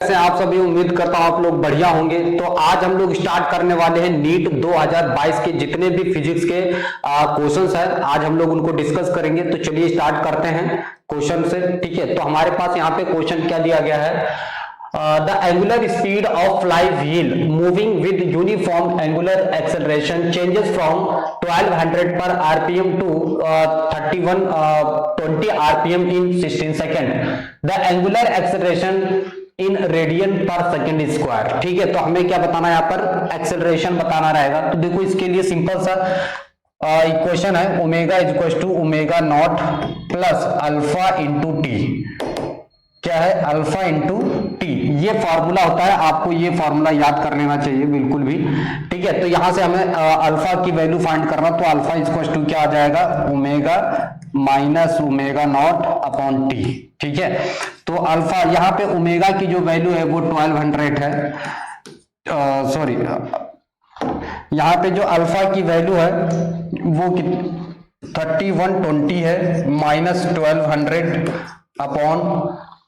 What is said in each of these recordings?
से आप सभी उम्मीद करता हूं आप लोग बढ़िया होंगे। तो आज हम लोग स्टार्ट करने वाले हैं नीट 2022 के जितने भी फिजिक्स के क्वेश्चंस हैं, आज हम लोग उनको डिस्कस करेंगे। तो चलिए स्टार्ट करते हैं क्वेश्चन से। ठीक है, तो हमारे पास यहाँ पे क्वेश्चन क्या दिया गया है, the angular speed of flywheel moving with uniform angular acceleration changes from 1200 per rpm to 3120 rpm in 16 second. The angular acceleration in radian per second square. ठीक है, तो हमें क्या बताना है, यहाँ पर एक्सेलरेशन बताना रहेगा। तो देखो इसके लिए सिंपल सा इक्वेशन है, omega is equal to omega naught plus alpha into T. क्या है, अल्फा इंटू टी। ये फॉर्मूला होता है, आपको ये फॉर्मूला याद कर लेना चाहिए बिल्कुल भी। ठीक है, तो यहां से हमें अल्फा की वैल्यू फाइंड करना, तो अल्फा इज इक्वल टू क्या आ जाएगा, omega minus omega naught upon T. ठीक है, तो अल्फा यहाँ पे ओमेगा की जो वैल्यू है वो 1200 है, सॉरी यहाँ पे जो अल्फा की वैल्यू है वो 3120 है माइनस 1200 अपॉन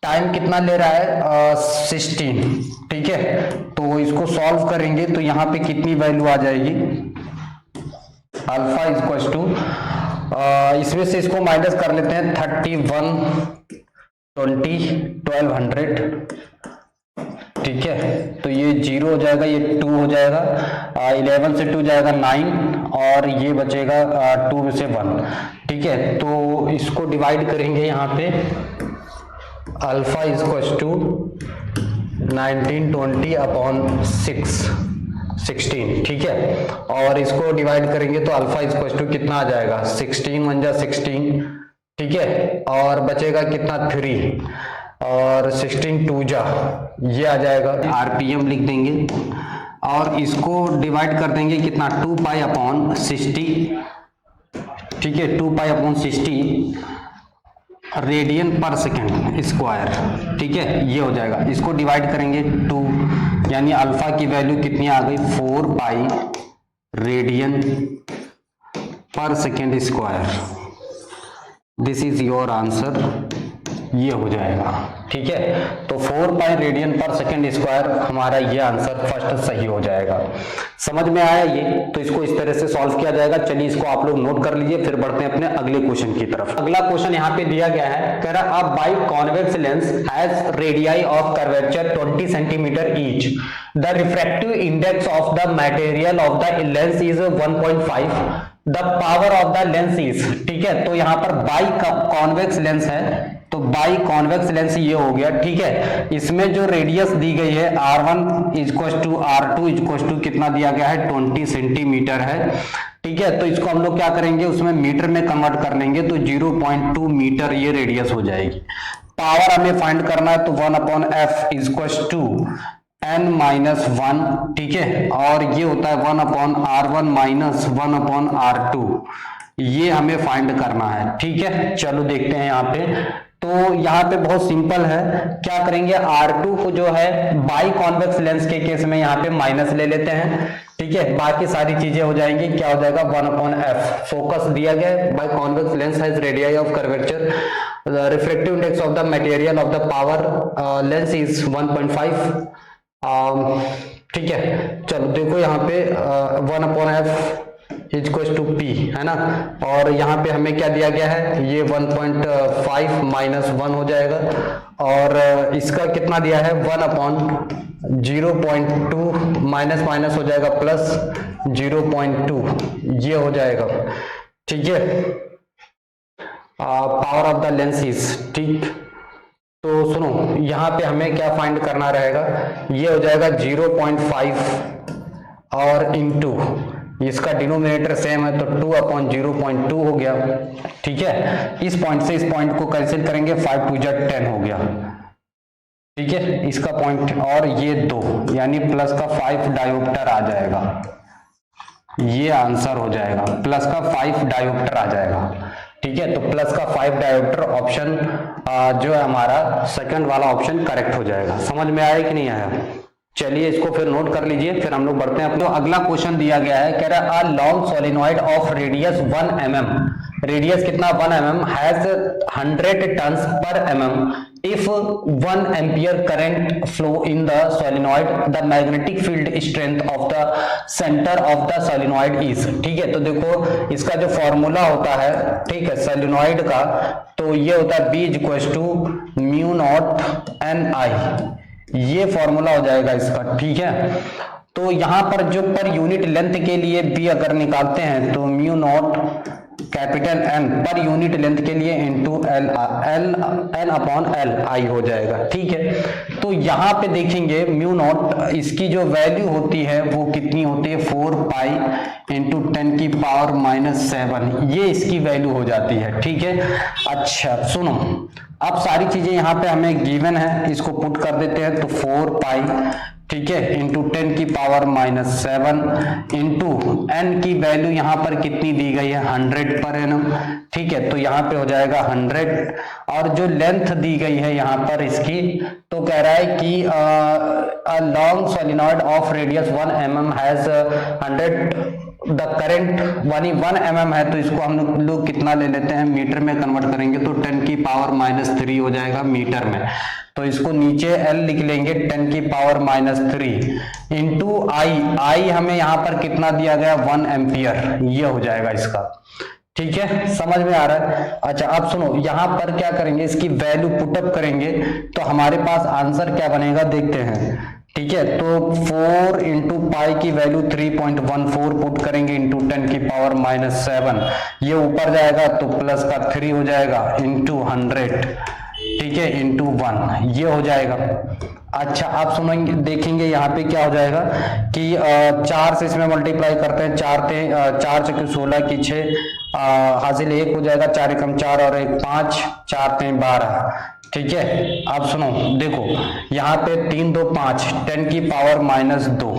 टाइम कितना ले रहा है 16। ठीक है, तो इसको सॉल्व करेंगे तो यहाँ पे कितनी वैल्यू आ जाएगी, अल्फा इज इक्वल टू इसमें से इसको माइनस कर लेते हैं 3120 1200। ठीक है, तो ये 0 हो जाएगा, ये 2 हो जाएगा, 11 से 2 जाएगा 9 और ये बचेगा 2 में से 1। ठीक है, तो इसको डिवाइड करेंगे यहाँ पे, alpha is equal to 1920 upon 16। ठीक है, और इसको डिवाइड करेंगे तो अल्फा इज इक्वल टू कितना आ जाएगा, 16 1 जा 16। ठीक है, और बचेगा कितना 3 और 16 2 जा, ये आ जाएगा। आरपीएम लिख देंगे और इसको डिवाइड कर देंगे कितना 2 पाई अपॉन 60। ठीक है, 2 pi upon 60 radian per second square. ठीक है, ये हो जाएगा। इसको डिवाइड करेंगे 2, यानी अल्फा की वैल्यू कितनी आ गई 4 pi radian per second square. This is your answer, ये हो जाएगा। ठीक है, तो 4 pi radian per second square हमारा ये आंसर फर्स्ट सही हो जाएगा। समझ में आया ये, तो इसको इस तरह से सॉल्व किया जाएगा। चलिए इसको आप लोग नोट कर लीजिए, फिर बढ़ते हैं अपने अगले क्वेश्चन की तरफ। अगला क्वेश्चन यहाँ पे दिया गया है, कह रहा है by convex lens has radii of curvature 20 centimetre each, the refractive index of the material of the lens is 1.5, the power of the lens is. ठीक है, तो यहाँ पर बाई कॉन्वेक्स लेंस है, तो बाई कॉन्वेक्स लेंस ये हो गया। ठीक है, इसमें जो रेडियस दी गई है R1 equal to R2 equal to कितना दिया गया है 20 सेंटीमीटर है। ठीक है, तो इसको हम लोग क्या करेंगे, उसमें मीटर में कन्वर्ट कर लेंगे, तो 0.2 मीटर ये रेडियस हो जाएगी। पावर हमें फाइंड करना है, तो 1/f equal to n minus 1। ठीक है, और ये होता है 1/R1 माइनस 1/R2, ये हमें फाइंड करना है। ठीक है, चलो देखते हैं यहाँ पे। तो यहाँ पे बहुत सिंपल है, क्या करेंगे, R2 को जो है बाई कॉन्वेक्स लेंस के केस में यहाँ पे माइनस ले लेते हैं। ठीक है, बाकी सारी चीजें हो जाएंगी, क्या हो जाएगा 1/f। फोकस दिया गया है, by convex lens has radii of curvature, refractive index of the material of the power lens is 1.5। ठीक है, चलो देखो यहाँ पे 1/f इक्वल टू पी है ना, और यहाँ पे हमें क्या दिया गया है, ये 1.5 माइनस 1 हो जाएगा, और इसका कितना दिया है 1/0.2 माइनस माइनस हो जाएगा प्लस 0.2, ये हो जाएगा। ठीक है, power of the lens is. ठीक, तो सुनो यहाँ पे हमें क्या फाइंड करना रहेगा, ये हो जाएगा 0.5 और इंटू इसका डिनोमिनेटर सेम है, तो 2/0.2 हो गया। ठीक है, इस पॉइंट से इस पॉइंट को कैंसिल करेंगे, 5 2 जा 10 हो गया। ठीक है, इसका पॉइंट और ये 2, यानी प्लस का 5 डायोप्टर आ जाएगा, ये आंसर हो जाएगा, प्लस का 5 डायोप्टर आ जाएगा। ठीक है, तो प्लस का 5 डायोप्टर ऑप्शन जो है हमारा सेकंड वाला ऑप्शन करेक्ट हो जाएगा। समझ में आया कि नहीं आया? चलिए इसको फिर नोट कर लीजिए, फिर हम लोग बढ़ते हैं। तो अगला क्वेश्चन दिया गया है, कह रहा है a long solenoid of radius 1 mm, radius कितना 1 mm हैज 100 टन्स पर mm if 1 ampere current flow in the solenoid, the magnetic field strength of the center of the solenoid is। ठीक है, तो देखो इसका जो फॉर्मूला होता है, ठीक है, सोलिनॉइड का, तो ये होता है B equal to mu naught NI, ये फॉर्मूला हो जाएगा इसका। ठीक है, तो यहां पर जो पर यूनिट लेंथ के लिए B अगर निकालते हैं तो mu naught capital N per unit length के लिए इंटू N अपॉन LI हो जाएगा। ठीक है, तो यहां पे देखेंगे म्यू नॉट, इसकी जो वैल्यू होती है वो कितनी होती है 4 पाई इंटू 10 की पावर -7, ये इसकी वैल्यू हो जाती है। ठीक है, अच्छा सुनो, अब सारी चीजें यहाँ पे हमें गिवन है, इसको पुट कर देते हैं, तो 4 पाई, ठीक है, इंटू 10 की पावर -7 इंटू n की वैल्यू यहाँ पर कितनी दी गई है 100 पर एनम। ठीक है, तो यहाँ पे हो जाएगा 100, और जो लेंथ दी गई है यहाँ पर इसकी, तो कह रहा है कि a long solenoid of radius 1 mm has 100 the current 1 mm है, तो इसको हम लोग कितना ले लेते हैं, मीटर में कन्वर्ट करेंगे तो 10 की पावर -3 हो जाएगा मीटर में। तो इसको नीचे L लिख लेंगे 10 की पावर -3 इंटू I हमें यहाँ पर कितना दिया गया 1 एम्पियर, ये हो जाएगा इसका। ठीक है, समझ में आ रहा है। अच्छा अब सुनो, यहाँ पर क्या करेंगे, इसकी वैल्यू पुटअप करेंगे तो हमारे पास आंसर क्या बनेगा देखते हैं। ठीक है, तो 4 इंटू पाई की वैल्यू 3.14 पुट करेंगे इंटू 10 की पावर -7, ये ऊपर जाएगा तो प्लस का 3 हो जाएगा इंटू 100, ठीक है, इंटू 1, ये हो जाएगा। अच्छा आप सुनेंगे, देखेंगे यहाँ पे क्या हो जाएगा कि 4 से इसमें मल्टीप्लाई करते हैं, 4 चौके 16 की 6 हासिल 1 हो जाएगा, 4 एकम 4 और 1 5, 4 3 12। ठीक है, अब सुनो, देखो यहाँ पे 3 2 5, 10 की पावर -2,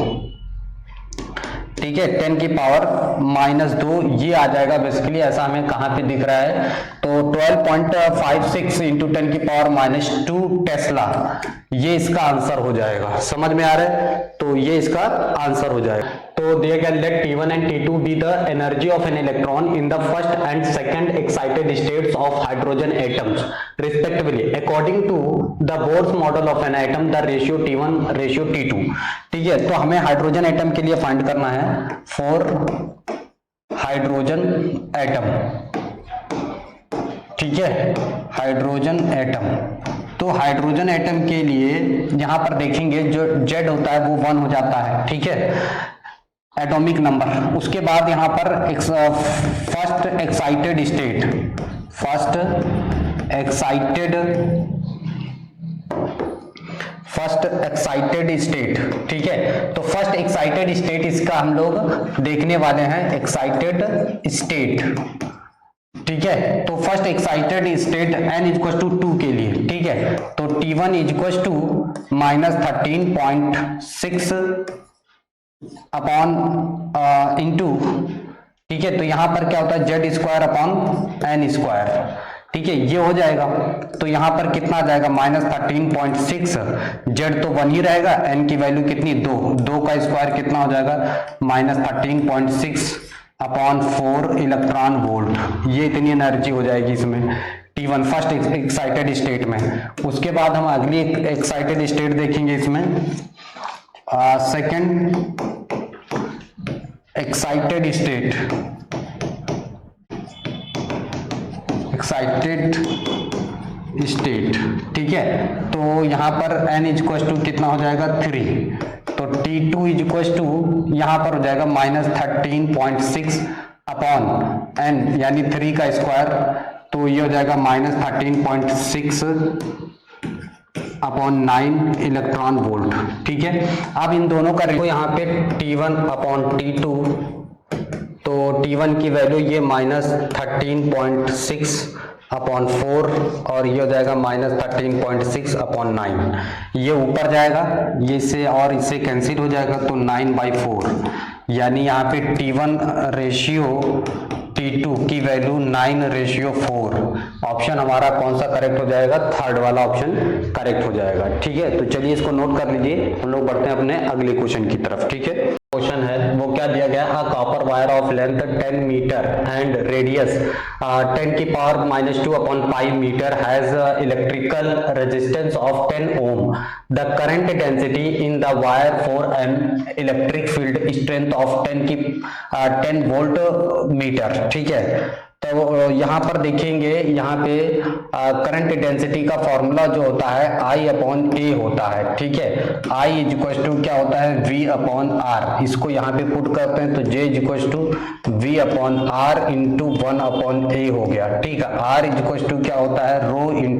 ठीक है, 10 की पावर -2 ये आ जाएगा बेसिकली, ऐसा हमें कहाँ पे दिख रहा है, तो 12.56 इंटू 10 की पावर -2 टेस्ला, ये इसका आंसर हो जाएगा। समझ में आ रहा है, तो ये इसका आंसर हो जाएगा। तो दिया गया late T1 and T2 be the energy of an electron in the first and second excited states of hydrogen atoms respectively according to the Bohr's model of an atom, the ratio T1 ratio T2। ठीक है, तो हमें hydrogen atom के लिए find करना है for hydrogen atom. ठीक है, हाइड्रोजन एटम, तो हाइड्रोजन एटम के लिए यहां पर देखेंगे जो Z होता है वो 1 हो जाता है। ठीक है, एटॉमिक नंबर। उसके बाद यहां पर फर्स्ट एक्साइटेड स्टेट, ठीक है, तो फर्स्ट एक्साइटेड स्टेट इसका हम लोग देखने वाले हैं, एक्साइटेड स्टेट। ठीक है, तो first excited state n equal to 2 के लिए, ठीक है, तो T1 equal to -13.6 upon into, ठीक है, तो यहां पर क्या होता है Z² अपॉन n², ठीक है, ये हो जाएगा। तो यहां पर कितना आ जाएगा -13.6, Z तो 1 ही रहेगा, n की वैल्यू कितनी 2 का स्क्वायर कितना हो जाएगा -13.6 अपॉन 4 इलेक्ट्रॉन वोल्ट, ये इतनी एनर्जी हो जाएगी इसमें T1 फर्स्ट एक्साइटेड स्टेट में। उसके बाद हम अगली एक्साइटेड स्टेट देखेंगे इसमें, सेकेंड एक्साइटेड स्टेट, ठीक है, तो यहां पर n इक्वल टू कितना हो जाएगा 3, तो T2 इक्वल टू यहां पर हो जाएगा -13.6 अपॉन n यानी 3 का स्क्वायर, तो ये हो जाएगा -13.6 अपॉन 9 इलेक्ट्रॉन वोल्ट। ठीक है, अब इन दोनों का रेशियो यहाँ पे T1 अपॉन T2, तो T1 की वैल्यू ये -13.6 अपॉन 4 और ये हो जाएगा -13.6 अपॉन 9, ये ऊपर जाएगा, ये से और इससे कैंसिल हो जाएगा, तो 9/4, यानी यहाँ पे T1 रेशियो T2 की वैल्यू 9:4। ऑप्शन हमारा कौन सा करेक्ट हो जाएगा? थर्ड वाला ऑप्शन करेक्ट हो जाएगा। ठीक है, तो चलिए इसको नोट कर लीजिए, हम लोग बढ़ते हैं अपने अगले क्वेश्चन की तरफ। ठीक है, क्वेश्चन है वो क्या दिया गया? A copper wire of length 10 metre and radius 10⁻² upon pi metre has electrical resistance of 10 ohm. The current density in the wire for an electric field strength of 10 volt metre. ठीक है, तो यहाँ पर देखेंगे, यहाँ पे करंट डेंसिटी का formula जो होता है I/A होता है। ठीक है, I = क्या होता है? V/R। इसको यहाँ पे पुट करते हैं तो J = V/R × 1/A हो गया। ठीक है, R = क्या होता है? ρ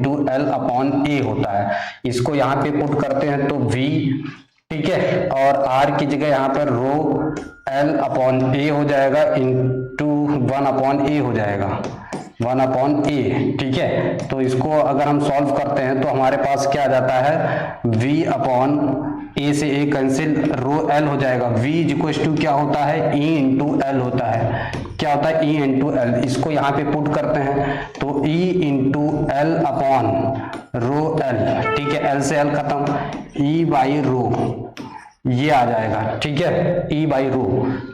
× L/A होता है। इसको यहाँ पे पुट करते हैं तो V, ठीक है, और R की जगह यहाँ पर ρ L/A हो जाएगा इंटू 1/A हो जाएगा, 1/A। ठीक है, तो इसको अगर हम सॉल्व करते हैं तो हमारे पास क्या आ जाता है? V/A से A कैंसिल, ρ L हो जाएगा। V = क्या होता है? E × L होता है। क्या होता है? E × L। इसको यहाँ पे पुट करते हैं तो E × L/ρ L। ठीक है, L से L खत्म, E/ρ ये आ जाएगा। ठीक है, E/ρ।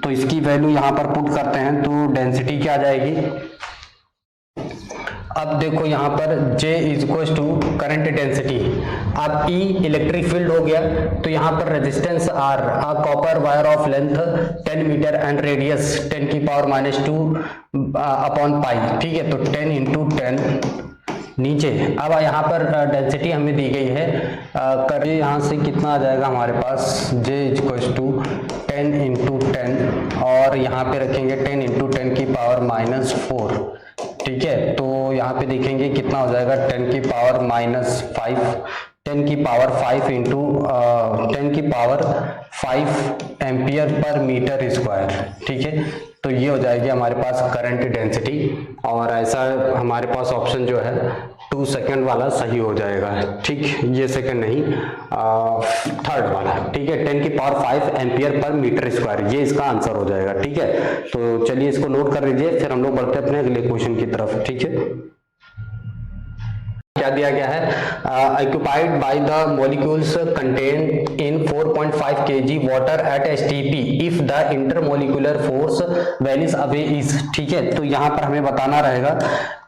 तो इसकी वैल्यू यहां पर पुट करते हैं तो डेंसिटी क्या आ जाएगी? अब देखो यहाँ पर J = करंट डेंसिटी, अब E इलेक्ट्रिक फील्ड हो गया, तो यहाँ पर resistance R, a copper wire of length 10 metre and radius 10⁻² upon pi। ठीक है, तो 10 × 10 नीचे। अब यहाँ पर डेंसिटी हमें दी गई है, करिए यहाँ से कितना आ जाएगा हमारे पास? J = 10 × 10 और यहाँ पे रखेंगे 10 × 10⁻⁴। ठीक है, तो यहाँ पे देखेंगे कितना हो जाएगा? 10⁻⁵, 10⁵ एम्पियर/मीटर²। ठीक है, तो ये हो जाएगी हमारे पास करंट डेंसिटी, और ऐसा हमारे पास ऑप्शन जो है 2 सेकंड वाला सही हो जाएगा। ठीक, ये सेकंड नहीं, थर्ड वाला। ठीक है, 10⁵ एम्पियर/मीटर², ये इसका आंसर हो जाएगा। ठीक है, तो चलिए इसको नोट कर लीजिए, फिर हम लोग बढ़ते हैं अपने अगले क्वेश्चन की तरफ। ठीक है, क्या दिया गया है? Occupied by the molecules contain in 4.5 kg water at STP if the intermolecular force vanish away is. ठीक है, तो यहाँ पर हमें बताना रहेगा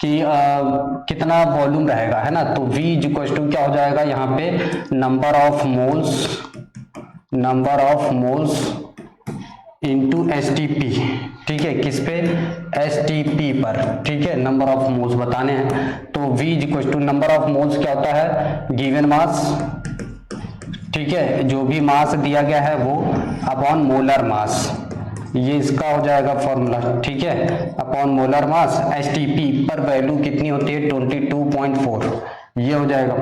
कि कितना वॉल्यूम रहेगा, है ना? तो V = क्या हो जाएगा यहाँ पे? Number of moles into STP। ठीक है, किस पे? STP पर। ठीक है, नंबर ऑफ मोल्स बताने हैं, तो V = नंबर ऑफ मोल्स क्या होता है? गिवन मास, ठीक है, जो भी मास दिया गया है वो अपॉन मोलर मास, ये इसका हो जाएगा फॉर्मूला। ठीक है, अपॉन मोलर मास। STP पर वैल्यू कितनी होती है? 22.4, ये हो जाएगा।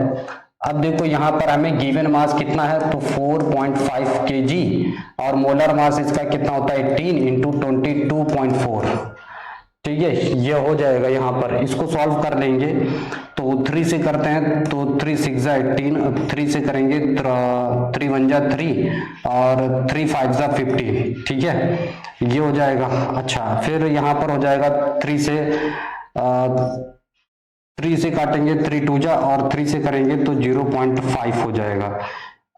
अब देखो यहाँ पर हमें गिवन मास कितना है? तो 4.5 kg, और मोलर मास इसका कितना होता है? 18 × 22.4। ठीक है, ये हो जाएगा यहाँ पर। इसको सॉल्व कर लेंगे तो 3 से करते हैं तो 3 × 6 = 18, 3 से करेंगे 3 × 1 = 3 और 3 × 5 = 15। ठीक है, ये हो जाएगा। अच्छा, फिर यहाँ पर हो जाएगा 3 से काटेंगे 3 × 2 और 3 से करेंगे तो 0.5 हो जाएगा।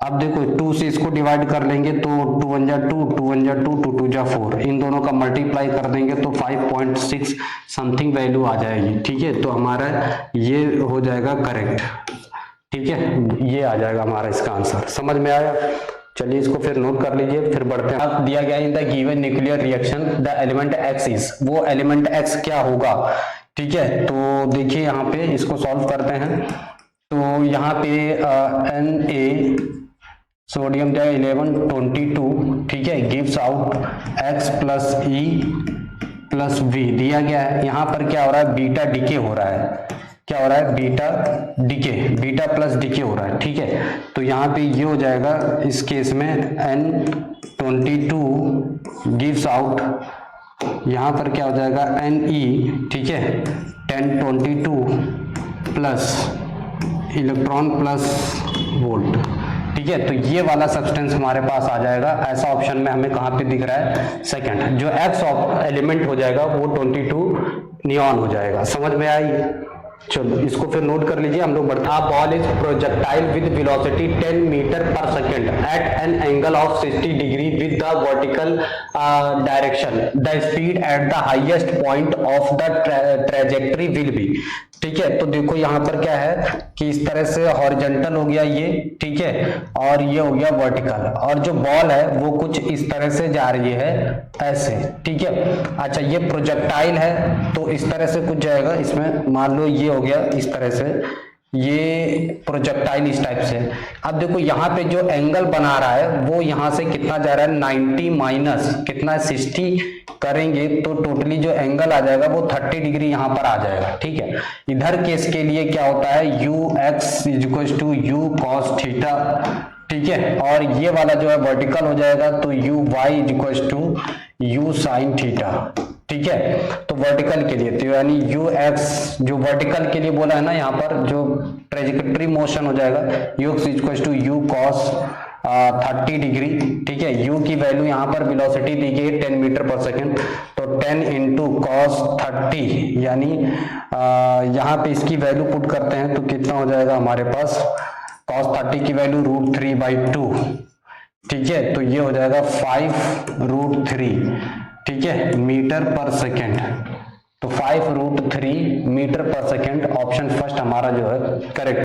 अब देखो 2 से इसको डिवाइड कर लेंगे तो 2 × 1 = 2, 2 × 1 = 2, 2 × 2 = 4, इन दोनों का मल्टीप्लाई कर देंगे तो 5.6 समथिंग वैल्यू आ जाएगी। ठीक है, तो हमारा ये हो जाएगा करेक्ट। ठीक है, ये आ जाएगा हमारा इसका आंसर। समझ में आया? चलिए इसको फिर नोट कर लीजिए, फिर बढ़ते हैं। अब दिया गया in the given nuclear reaction the element X is, वो एलिमेंट X क्या होगा? ठीक है, तो देखिए यहाँ पे इसको सॉल्व करते हैं तो यहाँ पे Na सोडियम क्या 1122। ठीक है, gives out X + E + V दिया गया है। यहाँ पर क्या हो रहा है? बीटा डिके हो रहा है। क्या हो रहा है? बीटा प्लस डिके हो रहा है। ठीक है, तो यहाँ पे ये हो जाएगा इस केस में N22 गिव्स आउट, यहाँ पर क्या हो जाएगा? Ne। ठीक है, 1022 प्लस इलेक्ट्रॉन प्लस वोल्ट। ठीक है, तो ये वाला सब्सटेंस हमारे पास आ जाएगा। ऐसा ऑप्शन में हमें कहाँ पे दिख रहा है, सेकंड। जो एक्स एलिमेंट हो जाएगा वो 22 नियॉन हो जाएगा। समझ में आई? चलो इसको फिर नोट कर लीजिए, हम लोग बढ़ते हैं। Ball is projectile with velocity 10 metre per second at an angle of 60 degree with the vertical direction. The speed at the highest point of the trajectory will be. ठीक है, तो देखो यहाँ पर क्या है कि इस तरह से हॉरिजॉन्टल हो गया ये, ठीक है, और ये हो गया वर्टिकल, और जो बॉल है वो कुछ इस तरह से जा रही है ऐसे, ठीक है। अच्छा, ये प्रोजेक्टाइल है तो इस तरह से कुछ जाएगा इसमें, मान लो ये हो गया इस तरह से, ये प्रोजेक्टाइल इस टाइप से। अब देखो यहाँ पे जो एंगल बना रहा है वो यहाँ से कितना जा रहा है, 90 माइनस कितना 60 करेंगे तो टोटली जो एंगल आ जाएगा वो 30 डिग्री यहाँ पर आ जाएगा। ठीक है, इधर केस के लिए क्या होता है, u x equal to u cos theta. ठीक है, और ये वाला जो है वर्टिकल हो जाएगा तो u y equal to u sine theta. ठीक है, तो वर्टिकल के लिए तो यानी यू एक्स जो वर्टिकल के लिए बोला है ना, यहाँ पर जो ट्रेजेक्टरी मोशन हो जाएगा u x equal to u cos 30 degree. ठीक है, u की वैल्यू यहाँ पर वेलोसिटी दी गई है 10 मीटर पर सेकेंड, तो 10 इंटू कॉस 30, यानी यहाँ पे इसकी वैल्यू पुट करते हैं तो कितना हो जाएगा हमारे पास, कॉस 30 की वैल्यू √3/2। ठीक है, तो ये हो जाएगा 5√3, ठीक है, मीटर पर सेकेंड। तो 5√3 metre per second option first हमारा जो है करेक्ट।